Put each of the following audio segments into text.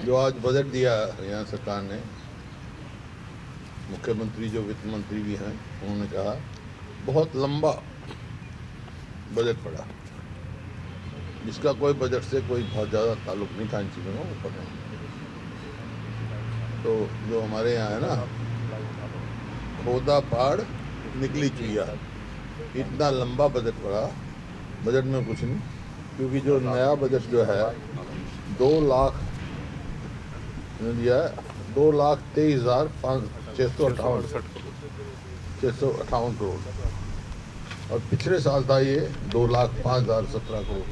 जो आज बजट दिया हरियाणा सरकार ने, मुख्यमंत्री जो वित्त मंत्री भी हैं उन्होंने कहा बहुत लंबा बजट पड़ा, जिसका कोई बजट से कोई बहुत ज़्यादा ताल्लुक नहीं था इन चीज़ों का ऊपर में। तो जो हमारे यहाँ है ना, खोदा पहाड़ निकली चुइया, इतना लंबा बजट पड़ा, बजट में कुछ नहीं, क्योंकि जो नया बजट जो है 2,00,000 दिया है, 2,23,658 करोड़, और पिछले साल था ये 2,05,017 करोड़।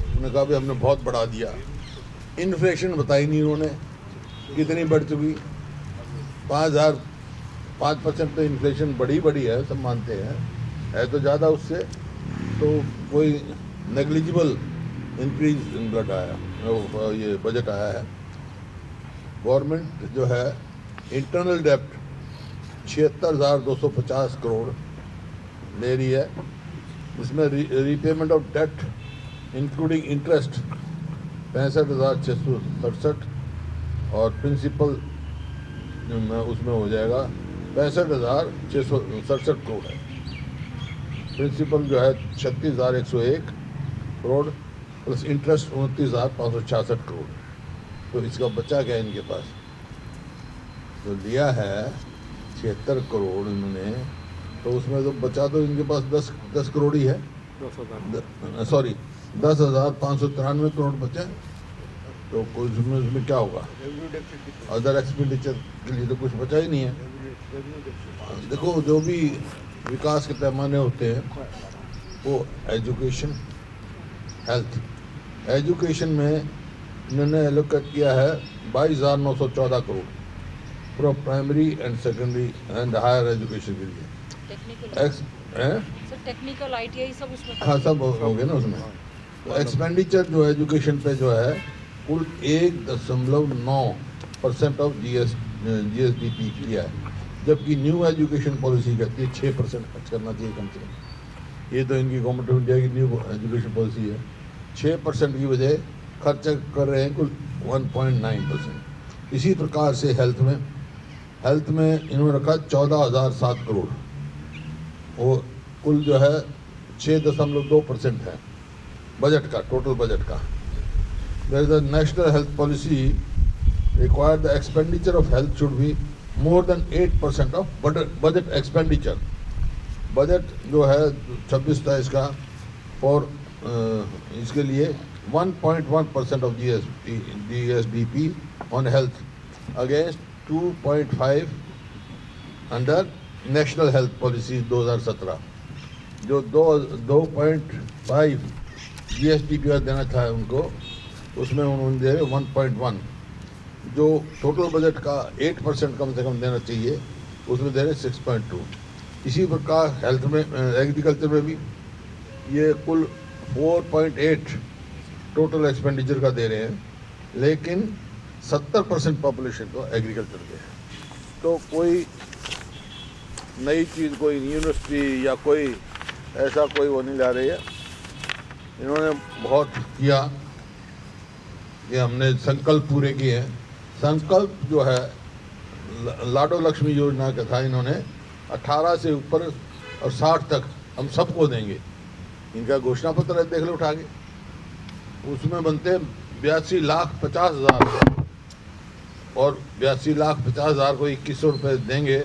उन्होंने कहा भी हमने बहुत बढ़ा दिया। इन्फ्लेशन बताई नहीं उन्होंने कितनी बढ़ चुकी। 5% तो इन्फ्लेशन बड़ी है, सब मानते हैं, है तो ज़्यादा उससे, तो कोई नेग्लिजिबल इंक्रीज इन ब्लड आया, ये बजट आया है। गवर्नमेंट जो है इंटरनल डेप्ट 76,250 करोड़ ले रही है, इसमें repayment of debt including interest 65,667, और प्रिंसिपल उसमें हो जाएगा 65,667 करोड़ है। प्रिंसिपल जो है 36,101 करोड़ प्लस इंटरेस्ट 29,566 करोड़। तो इसका बचा क्या इनके पास? जो लिया है 76 करोड़ इन्होंने, तो उसमें तो बचा तो इनके पास 10 करोड़ ही है, सॉरी 10,593 करोड़ बचे। तो कुछ उसमें क्या होगा? अदर एक्सपेंडिचर के लिए तो कुछ बचा ही नहीं है। देखो, जो भी विकास के पैमाने होते हैं वो एजुकेशन, हेल्थ, एजुकेशन में इन्होंने एलोकेट किया है 22,914 crore for primary and secondary and higher education के लिए। टेक्निकल ITI सब उसमें, हाँ सब हो गए ना उसमें। तो एक्सपेंडिचर जो एजुकेशन पे जो है कुल 1.9% ऑफ GSDP किया है, जबकि न्यू एजुकेशन पॉलिसी कहती है 6% खर्च करना चाहिए कम से कम। ये तो इनकी गवर्नमेंट ऑफ इंडिया की न्यू एजुकेशन पॉलिसी है। 6% की बजाय खर्च कर रहे हैं कुल 1.9%। इसी प्रकार से हेल्थ में इन्होंने रखा 14,007 करोड़, वो कुल जो है 6.2% है बजट का, टोटल बजट का। There is a national health policy required the expenditure of health should be more than 8% of budget expenditure. Budget जो है 26-27 का फॉर इसके लिए 1.1% of GSDP on health against 2.5 under national health policy 2017। जो 2.5 GSDP देना था उनको, उसमें उन्होंने दे 1.1। जो टोटल बजट का 8% कम से कम देना चाहिए, उसमें दे रहे 6.2। इसी प्रकार हेल्थ में, एग्रीकल्चर में भी ये कुल 4.8 टोटल एक्सपेंडिचर का दे रहे हैं, लेकिन 70% पॉपुलेशन को एग्रीकल्चर के है। तो कोई नई चीज़, कोई यूनिवर्सिटी या कोई ऐसा कोई वो नहीं ला रही है। इन्होंने बहुत किया कि हमने संकल्प पूरे किए हैं। संकल्प जो है लाडो लक्ष्मी योजना का था, इन्होंने 18 से ऊपर और 60 तक हम सबको देंगे। इनका घोषणा पत्र है, देख लो उठा के, उसमें बनते 82,50,000 और 82,50,000 को 2,100 रुपये देंगे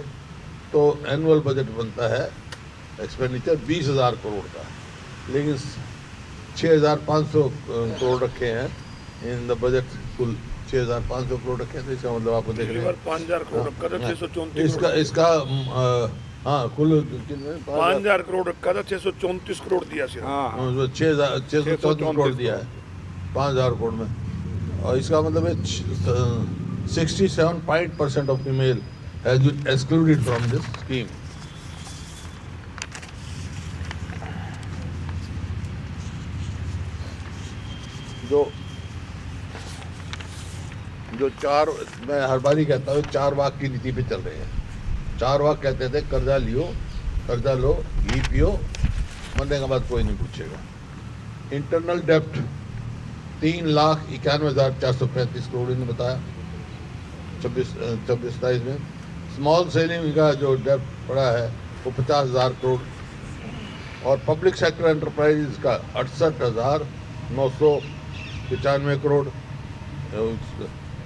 तो एनुअल बजट बनता है एक्सपेंडिचर 20,000 करोड़ का। लेकिन 6,500 करोड़ रखे हैं इन द बजट, कुल 6,500 करोड़ रखे हैं। तो इसका मतलब आपको देख रहे हैं 5,000 करोड़ रखा था, 634 इसका हाँ कुल 5,000 करोड़ रखा था, 634 करोड़ दिया सिर्फ। 634 करोड़ दिया है 5,000 करोड़ में। और इसका मतलब है 67% of female has been excluded from this scheme. जो चार, मैं हर बार ही कहता हूँ, 4 वाक की नीति पे चल रहे हैं। 4 वाक कहते थे, कर्जा लो, घी पियो, मरने के बाद कोई नहीं पूछेगा। इंटरनल डेप्ट 3,91,435 करोड़ इन्होंने बताया 26-27 में। स्मॉल सेलिंग का जो डेब्ट पड़ा है वो 50,000 करोड़ और पब्लिक सेक्टर एंटरप्राइज का 68,995 करोड़।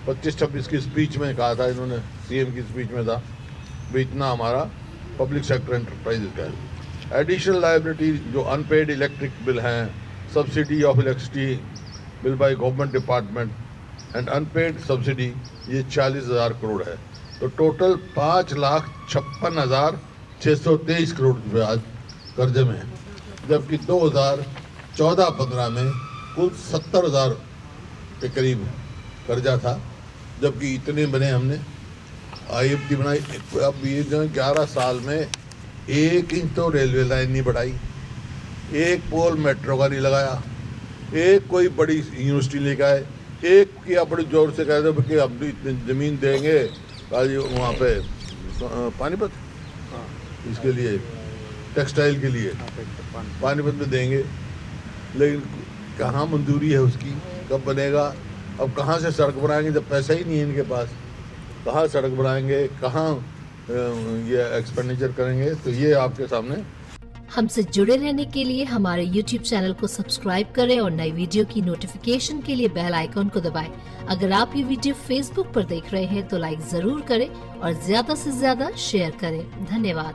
25-26 की स्पीच में कहा था इन्होंने, सीएम की स्पीच में था भी इतना हमारा पब्लिक सेक्टर एंटरप्राइज का है। एडिशनल लायबिलिटी जो अनपेड इलेक्ट्रिक बिल हैं, subsidy of electricity bill by government department and unpaid subsidy, ये 40,000 करोड़ है। तो टोटल 5,56,623 करोड़ रुपये आज कर्जे में है, जबकि 2014-15 में कुल 70,000 के करीब कर्जा था, जबकि इतने बने हमने IFT बनाई। अब ये जो 11 साल में 1 इंच तो रेलवे लाइन नहीं बढ़ाई, 1 पोल मेट्रो का नहीं लगाया, 1 कोई बड़ी यूनिवर्सिटी लेके आए, 1 किया बड़ी जोर से कह दो कि हम भी इतनी ज़मीन देंगे वहाँ पे पानीपत इसके लिए टेक्सटाइल के लिए पानीपत में देंगे, लेकिन कहाँ मंजूरी है उसकी, कब बनेगा? अब कहाँ से सड़क बनाएंगे जब पैसा ही नहीं है इनके पास? कहाँ सड़क बनाएंगे, कहाँ ये एक्सपेंडिचर करेंगे? तो ये आपके सामने। हमसे जुड़े रहने के लिए हमारे YouTube चैनल को सब्सक्राइब करें और नई वीडियो की नोटिफिकेशन के लिए बेल आइकॉन को दबाएं। अगर आप ये वीडियो Facebook पर देख रहे हैं तो लाइक जरूर करें और ज्यादा से ज्यादा शेयर करें। धन्यवाद।